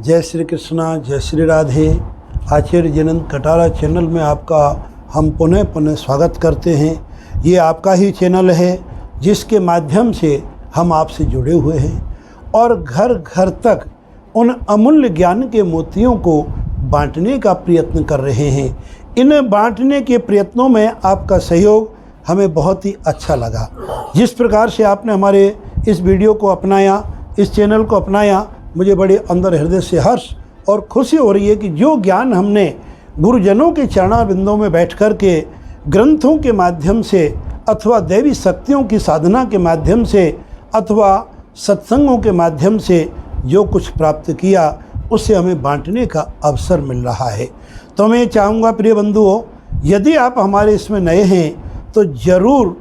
जय श्री कृष्णा, जय श्री राधे। आचार्य जिनंत कटारा चैनल में आपका हम पुनः स्वागत करते हैं। ये आपका ही चैनल है जिसके माध्यम से हम आपसे जुड़े हुए हैं और घर घर तक उन अमूल्य ज्ञान के मोतियों को बांटने का प्रयत्न कर रहे हैं। इन बांटने के प्रयत्नों में आपका सहयोग हमें बहुत ही अच्छा लगा। जिस प्रकार से आपने हमारे इस वीडियो को अपनाया, इस चैनल को अपनाया, मुझे बड़े अंदर हृदय से हर्ष और खुशी हो रही है कि जो ज्ञान हमने गुरुजनों के चरणारविंदों में बैठ कर के ग्रंथों के माध्यम से अथवा दैवी शक्तियों की साधना के माध्यम से अथवा सत्संगों के माध्यम से जो कुछ प्राप्त किया उससे हमें बांटने का अवसर मिल रहा है। तो मैं चाहूँगा प्रिय बंधुओं, यदि आप हमारे इसमें नए हैं तो ज़रूर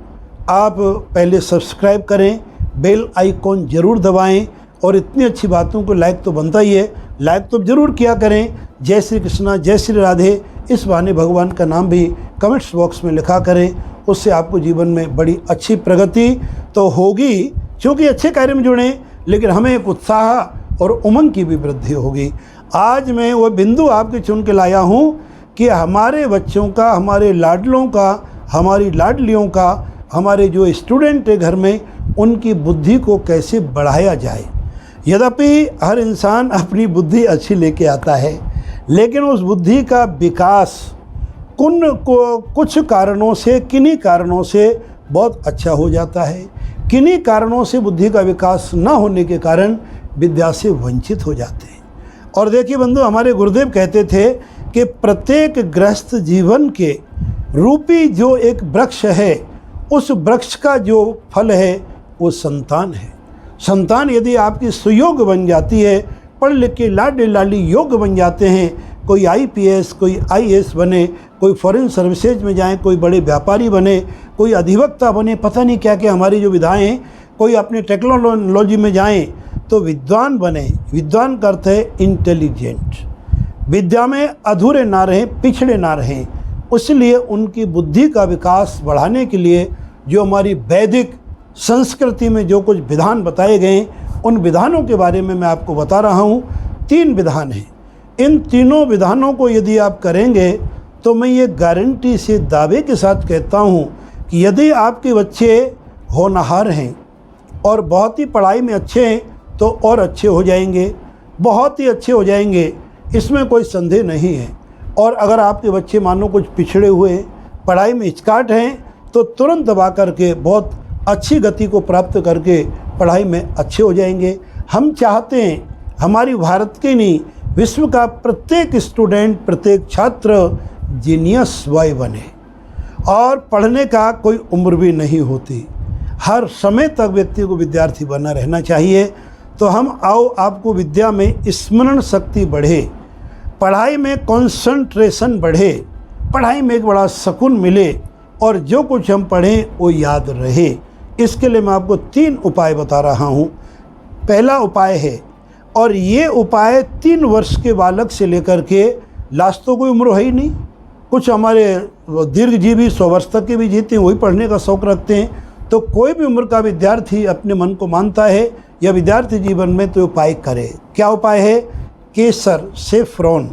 आप पहले सब्सक्राइब करें, बेल आइकॉन ज़रूर दबाएं और इतनी अच्छी बातों को लाइक तो बनता ही है, लाइक तो ज़रूर किया करें। जय श्री कृष्णा, जय श्री राधे, इस बहाने भगवान का नाम भी कमेंट्स बॉक्स में लिखा करें। उससे आपको जीवन में बड़ी अच्छी प्रगति तो होगी, क्योंकि अच्छे कार्य में जुड़ें, लेकिन हमें एक उत्साह और उमंग की भी वृद्धि होगी। आज मैं वो बिंदु आपके चुन के लाया हूँ कि हमारे बच्चों का, हमारे लाडलों का, हमारी लाडलियों का, हमारे जो स्टूडेंट है घर में, उनकी बुद्धि को कैसे बढ़ाया जाए। यद्यपि हर इंसान अपनी बुद्धि अच्छी लेके आता है, लेकिन उस बुद्धि का विकास कुछ कारणों से, किन्हीं कारणों से बहुत अच्छा हो जाता है। किन्हीं कारणों से बुद्धि का विकास न होने के कारण विद्या से वंचित हो जाते हैं। और देखिए बंधु, हमारे गुरुदेव कहते थे कि प्रत्येक गृहस्थ जीवन के रूपी जो एक वृक्ष है, उस वृक्ष का जो फल है वो संतान है। संतान यदि आपकी सुयोग बन जाती है, पढ़ लिख के लाडली लाडली योग्य बन जाते हैं, कोई आईपीएस, कोई आईएएस बने, कोई फॉरेन सर्विसेज में जाएं, कोई बड़े व्यापारी बने, कोई अधिवक्ता बने, पता नहीं क्या क्या हमारी जो विधाएँ हैं, कोई अपने टेक्नोलॉजी में जाएं तो विद्वान बने। विद्वान का अर्थ है इंटेलिजेंट। विद्या में अधूरे ना रहें, पिछड़े ना रहें। इसलिए उनकी बुद्धि का विकास बढ़ाने के लिए जो हमारी वैदिक संस्कृति में जो कुछ विधान बताए गए, उन विधानों के बारे में मैं आपको बता रहा हूँ। 3 विधान हैं। इन तीनों विधानों को यदि आप करेंगे तो मैं ये गारंटी से दावे के साथ कहता हूँ कि यदि आपके बच्चे होनहार हैं और बहुत ही पढ़ाई में अच्छे हैं तो और अच्छे हो जाएंगे, बहुत ही अच्छे हो जाएंगे, इसमें कोई संदेह नहीं है। और अगर आपके बच्चे मानो कुछ पिछड़े हुए, पढ़ाई में हिचकाट हैं, तो तुरंत दबा करके बहुत अच्छी गति को प्राप्त करके पढ़ाई में अच्छे हो जाएंगे। हम चाहते हैं हमारी भारत के नहीं, विश्व का प्रत्येक स्टूडेंट, प्रत्येक छात्र जीनियस बॉय बने। और पढ़ने का कोई उम्र भी नहीं होती, हर समय तक व्यक्ति को विद्यार्थी बना रहना चाहिए। तो हम आओ आपको विद्या में स्मरण शक्ति बढ़े, पढ़ाई में कंसंट्रेशन बढ़े, पढ़ाई में एक बड़ा सुकून मिले और जो कुछ हम पढ़ें वो याद रहे। इसके लिए मैं आपको 3 उपाय बता रहा हूँ। पहला उपाय है, और ये उपाय 3 वर्ष के बालक से लेकर के लास्ट तो कोई उम्र है ही नहीं। कुछ हमारे दीर्घजीवी 100 वर्ष तक के भी जीते हैं, वही पढ़ने का शौक़ रखते हैं। तो कोई भी उम्र का विद्यार्थी अपने मन को मानता है या विद्यार्थी जीवन में, तो उपाय करे। क्या उपाय है? केसर, सेफ्रॉन।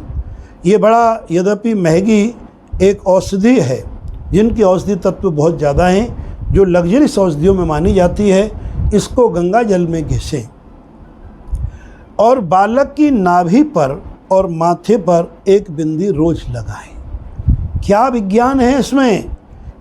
ये बड़ा यद्यपि महंगी एक औषधि है, जिनकी औषधि तत्व बहुत ज़्यादा हैं, जो लग्जरीस औषधियों में मानी जाती है। इसको गंगा जल में घिसें और बालक की नाभि पर और माथे पर एक बिंदी रोज लगाएं। क्या विज्ञान है इसमें?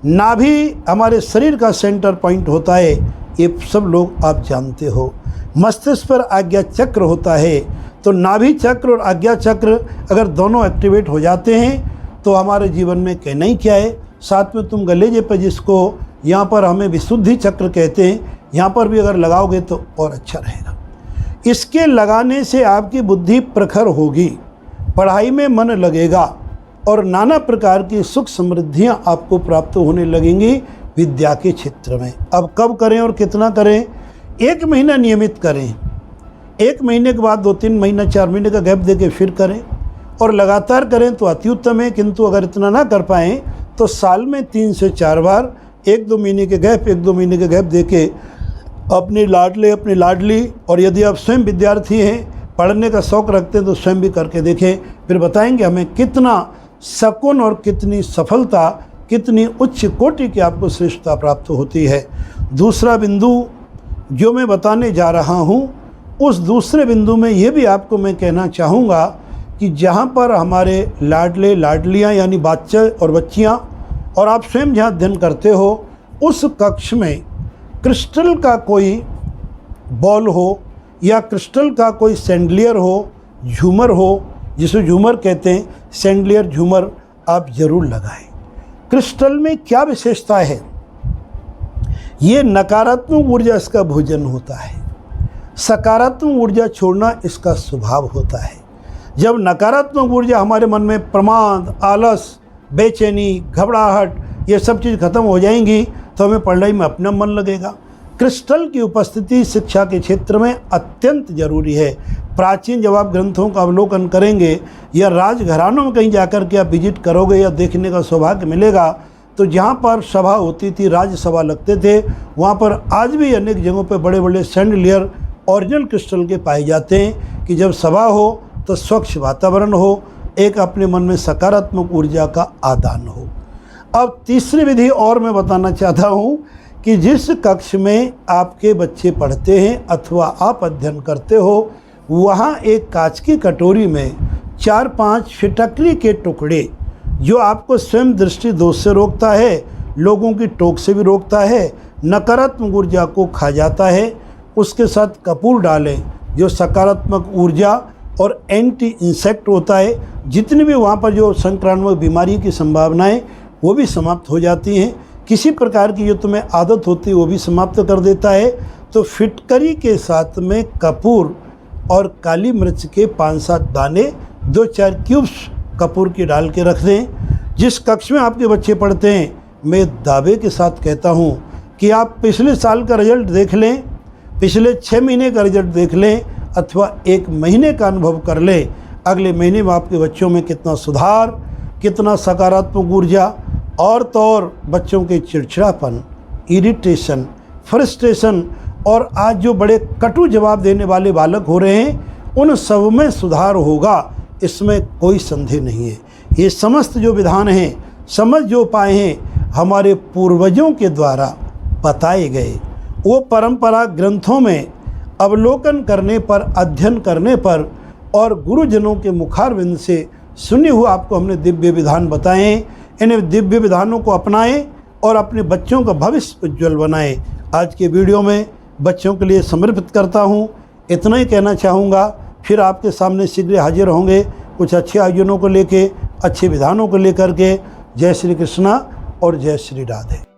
नाभि हमारे शरीर का सेंटर पॉइंट होता है, ये सब लोग आप जानते हो। मस्तिष्क पर आज्ञा चक्र होता है, तो नाभि चक्र और आज्ञा चक्र अगर दोनों एक्टिवेट हो जाते हैं तो हमारे जीवन में कहना ही क्या है। साथ में तुम गलेजे पर, जिसको यहाँ पर हमें विशुद्धि चक्र कहते हैं, यहाँ पर भी अगर लगाओगे तो और अच्छा रहेगा। इसके लगाने से आपकी बुद्धि प्रखर होगी, पढ़ाई में मन लगेगा और नाना प्रकार की सुख समृद्धियाँ आपको प्राप्त होने लगेंगी विद्या के क्षेत्र में। अब कब करें और कितना करें? 1 महीना नियमित करें, 1 महीने के बाद 2-3 महीना, 4 महीने का गैप देके फिर करें, और लगातार करें तो अति उत्तम है। किंतु अगर इतना ना कर पाएँ तो साल में 3 से 4 बार 1-2 महीने के गैप, 1-2 महीने के गैप देके अपने लाडले, अपनी लाडली, और यदि आप स्वयं विद्यार्थी हैं पढ़ने का शौक़ रखते हैं तो स्वयं भी करके देखें, फिर बताएंगे हमें कितना सकून और कितनी सफलता, कितनी उच्च कोटि की आपको श्रेष्ठता प्राप्त होती है। दूसरा बिंदु जो मैं बताने जा रहा हूँ, उस दूसरे बिंदु में ये भी आपको मैं कहना चाहूँगा कि जहाँ पर हमारे लाडले लाडलियाँ यानी बच्चे और बच्चियाँ और आप स्वयं जहाँ अध्ययन करते हो, उस कक्ष में क्रिस्टल का कोई बॉल हो या क्रिस्टल का कोई सैंडलियर हो, झूमर हो, जिसे झूमर कहते हैं, सैंडलियर झूमर आप ज़रूर लगाएं। क्रिस्टल में क्या विशेषता है? ये नकारात्मक ऊर्जा इसका भोजन होता है, सकारात्मक ऊर्जा छोड़ना इसका स्वभाव होता है। जब नकारात्मक ऊर्जा हमारे मन में प्रमाद, आलस, बेचैनी, घबराहट, ये सब चीज़ खत्म हो जाएंगी तो हमें पढ़ाई में अपना मन लगेगा। क्रिस्टल की उपस्थिति शिक्षा के क्षेत्र में अत्यंत जरूरी है। प्राचीन जब आप ग्रंथों का अवलोकन करेंगे या राजघरानों में कहीं जाकर के आप विजिट करोगे या देखने का सौभाग्य मिलेगा, तो जहाँ पर सभा होती थी, राज्यसभा लगते थे, वहाँ पर आज भी अनेक जगहों पर बड़े बड़े सैंडलियर ओरिजिनल क्रिस्टल के पाए जाते हैं कि जब सभा हो तो स्वच्छ वातावरण हो, एक अपने मन में सकारात्मक ऊर्जा का आदान हो। अब तीसरी विधि और मैं बताना चाहता हूँ कि जिस कक्ष में आपके बच्चे पढ़ते हैं अथवा आप अध्ययन करते हो, वहाँ एक कांच की कटोरी में 4-5 फिटकरी के टुकड़े, जो आपको स्वयं दृष्टि दोष से रोकता है, लोगों की टोक से भी रोकता है, नकारात्मक ऊर्जा को खा जाता है, उसके साथ कपूर डालें, जो सकारात्मक ऊर्जा और एंटी इंसेक्ट होता है। जितनी भी वहाँ पर जो संक्रामक बीमारी की संभावनाएं वो भी समाप्त हो जाती हैं। किसी प्रकार की जो तुम्हें आदत होती है वो भी समाप्त कर देता है। तो फिटकरी के साथ में कपूर और काली मिर्च के 5-7 दाने, 2-4 क्यूब्स कपूर की डाल के रख दें। जिस कक्ष में आपके बच्चे पढ़ते हैं, मैं दावे के साथ कहता हूँ कि आप पिछले साल का रिजल्ट देख लें, पिछले 6 महीने का रिजल्ट देख लें अथवा 1 महीने का अनुभव कर लें, अगले महीने में आपके बच्चों में कितना सुधार, कितना सकारात्मक ऊर्जा, और तो और बच्चों के चिड़चिड़ापन, इरिटेशन, फ्रस्ट्रेशन और आज जो बड़े कटु जवाब देने वाले बालक हो रहे हैं, उन सब में सुधार होगा, इसमें कोई संदेह नहीं है। ये समस्त जो विधान हैं, समझ जो पाए हैं, हमारे पूर्वजों के द्वारा बताए गए, वो परंपरा ग्रंथों में अवलोकन करने पर, अध्ययन करने पर और गुरुजनों के मुखारविंद से सुने हुए आपको हमने दिव्य विधान बताएं। इन्हें दिव्य विधानों को अपनाएं और अपने बच्चों का भविष्य उज्ज्वल बनाएं। आज के वीडियो में बच्चों के लिए समर्पित करता हूं। इतना ही कहना चाहूँगा, फिर आपके सामने शीघ्र हाजिर होंगे कुछ अच्छे आयोजनों को लेके, अच्छे विधानों को लेकर के। जय श्री कृष्णा और जय श्री राधे।